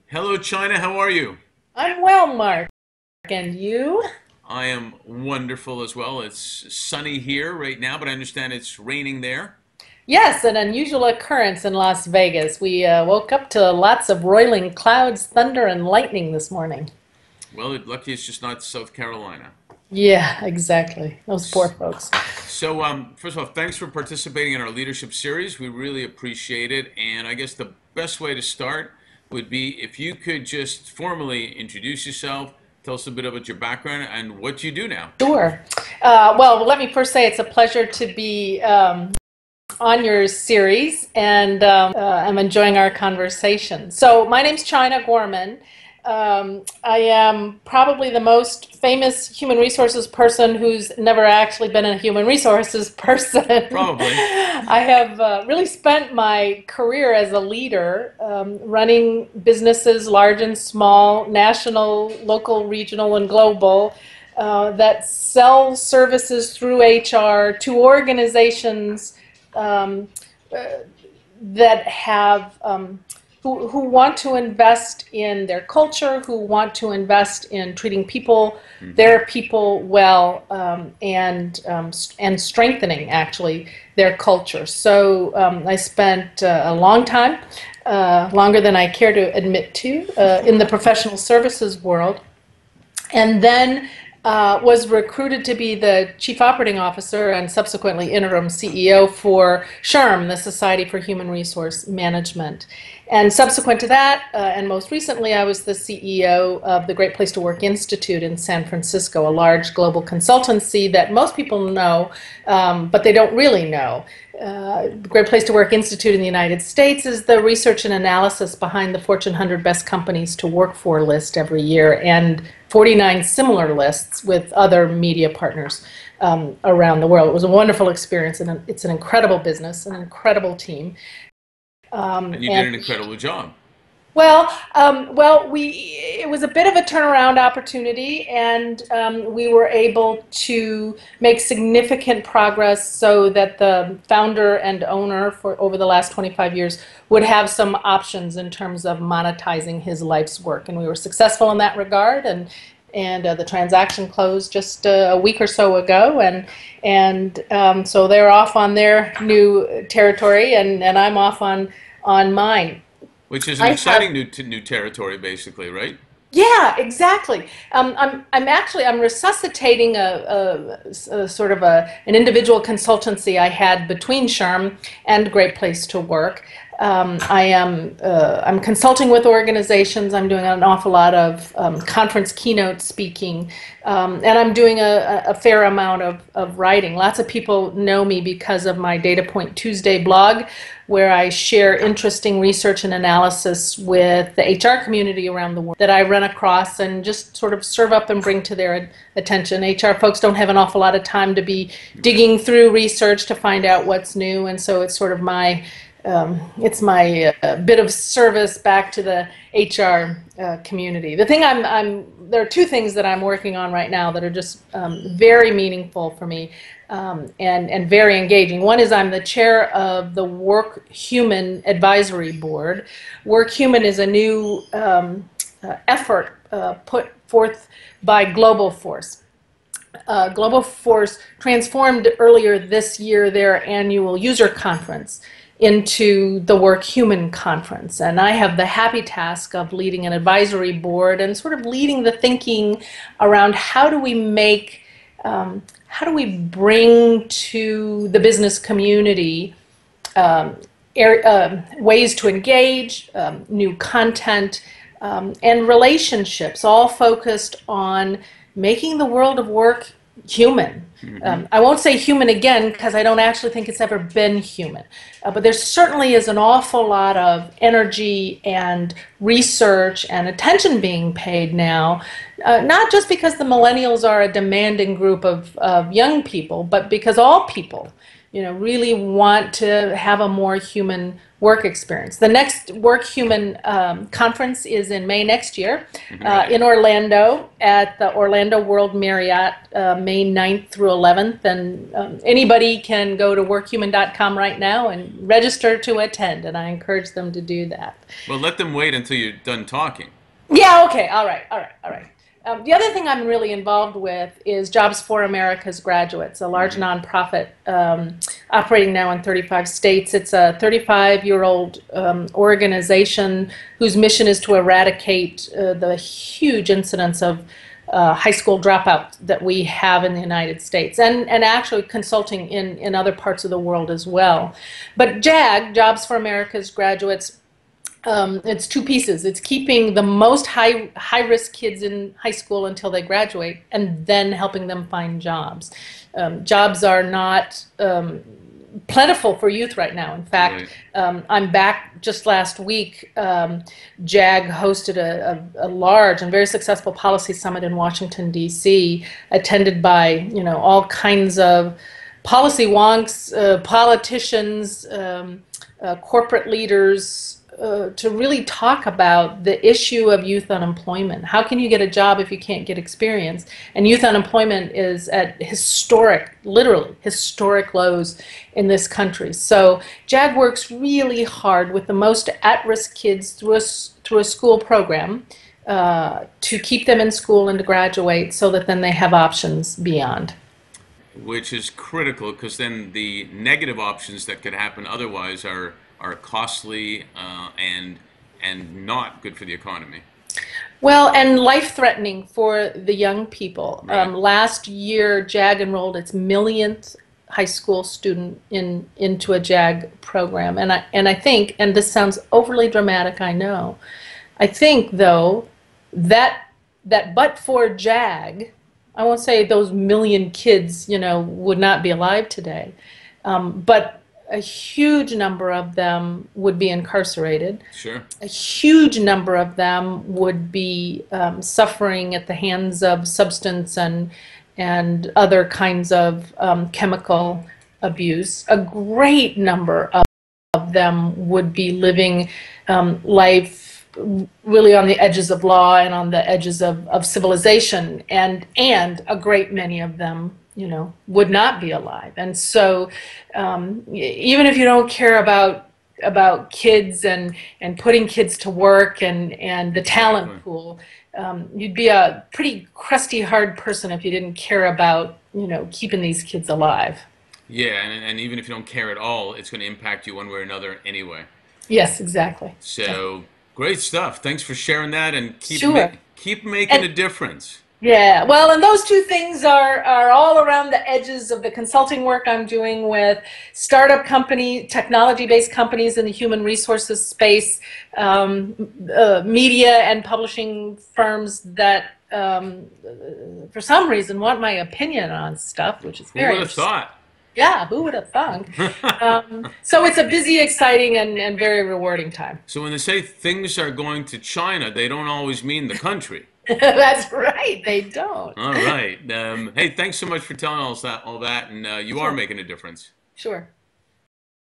Hello, China. How are you? I'm well, Mark. And you? I am wonderful as well. It's sunny here right now, but I understand it's raining there. Yes, an unusual occurrence in Las Vegas. We woke up to lots of roiling clouds, thunder, and lightning this morning. Well, lucky it's just not South Carolina. Yeah, exactly. Those poor folks. So, first of all, thanks for participating in our leadership series. We really appreciate it. And I guess the best way to start would be if you could just formally introduce yourself, tell us a bit about your background and what you do now. Sure. Well, let me first say it's a pleasure to be on your series, and I'm enjoying our conversation. So, my name's China Gorman. I am probably the most famous human resources person who's never actually been a human resources person. Probably. I have really spent my career as a leader running businesses, large and small, national, local, regional, and global, that sell services through HR to organizations um, that have who want to invest in their culture, who want to invest in treating people, their people well, and strengthening actually their culture. So I spent a long time, longer than I care to admit to, in the professional services world, and then was recruited to be the chief operating officer and subsequently interim CEO for SHRM, the Society for Human Resource Management. And subsequent to that, and most recently, I was the CEO of the Great Place to Work Institute in San Francisco, a large global consultancy that most people know, but they don't really know. The Great Place to Work Institute in the United States is the research and analysis behind the Fortune 100 Best Companies to Work For list every year, and 49 similar lists with other media partners around the world. It was a wonderful experience, and it's an incredible business, an incredible team. And you did And an incredible job. it was a bit of a turnaround opportunity, and we were able to make significant progress so that the founder and owner for over the last 25 years would have some options in terms of monetizing his life's work, and we were successful in that regard. And the transaction closed just a week or so ago, and so they're off on their new territory, and I'm off on mine. Which is an I have exciting new territory, basically, right? Yeah, exactly. I'm resuscitating a sort of an individual consultancy I had between SHRM and Great Place to Work. I'm consulting with organizations. I'm doing an awful lot of conference keynote speaking, and I'm doing a fair amount of writing. Lots of people know me because of my Data Point Tuesday blog, where I share interesting research and analysis with the HR community around the world that I run across and just sort of serve up and bring to their attention. HR folks don't have an awful lot of time to be digging through research to find out what's new, and so it's sort of my bit of service back to the HR community. There are two things that I'm working on right now that are just very meaningful for me, and very engaging. One is I'm the chair of the Work Human Advisory Board. Work Human is a new effort put forth by Global Force. Global Force transformed earlier this year their annual user conference into the Work Human Conference. And I have the happy task of leading an advisory board and sort of leading the thinking around how do we bring to the business community ways to engage, new content, and relationships, all focused on making the world of work human. I won't say human again because I don't actually think it's ever been human. But there certainly is an awful lot of energy and research and attention being paid now, not just because the millennials are a demanding group of young people, but because all people, really want to have a more human work experience. The next Work Human conference is in May next year Right. in Orlando at the Orlando World Marriott, May 9th through 11th. And anybody can go to workhuman.com right now and register to attend, and I encourage them to do that. Well, let them wait until you're done talking. Yeah, okay, all right, all right, all right. The other thing I'm really involved with is Jobs for America's Graduates, a large nonprofit operating now in 35 states. It's a 35-year-old organization whose mission is to eradicate the huge incidence of high school dropout that we have in the United States, and actually consulting in other parts of the world as well. But JAG, Jobs for America's Graduates, it's two pieces. It's keeping the most high-risk kids in high school until they graduate, and then helping them find jobs. Jobs are not plentiful for youth right now. In fact, I'm back just last week. JAG hosted a large and very successful policy summit in Washington, D.C., attended by all kinds of policy wonks, politicians, corporate leaders, to really talk about the issue of youth unemployment. How can you get a job if you can't get experience? And youth unemployment is at literally historic lows in this country. So JAG works really hard with the most at-risk kids through a school program to keep them in school and to graduate so that then they have options beyond. Which is critical, because then the negative options that could happen otherwise are costly and not good for the economy. Well, and life-threatening for the young people. Right. Last year, JAG enrolled its millionth high school student into a JAG program, and I think, and this sounds overly dramatic, I know, I think though that but for JAG, I won't say those million kids, would not be alive today, but a huge number of them would be incarcerated. Sure. A huge number of them would be suffering at the hands of substance and other kinds of chemical abuse. A great number of them would be living life really on the edges of law and on the edges of civilization, and a great many of them would not be alive. And so even if you don't care about kids and putting kids to work and the talent pool, you'd be a pretty crusty, hard person if you didn't care about keeping these kids alive. Yeah, and even if you don't care at all, it's going to impact you one way or another anyway. Yes, exactly. So great stuff. Thanks for sharing that, and keep Sure. keep making a difference. Yeah, well, and those two things are all around the edges of the consulting work I'm doing with startup technology-based companies in the human resources space, media and publishing firms that, for some reason, want my opinion on stuff, which is very Who would have thought? Yeah, who would have thunk? So it's a busy, exciting, and very rewarding time. So when they say things are going to China, they don't always mean the country. That's right, they don't. All right. Hey, thanks so much for telling us all that, and you are making a difference. Sure.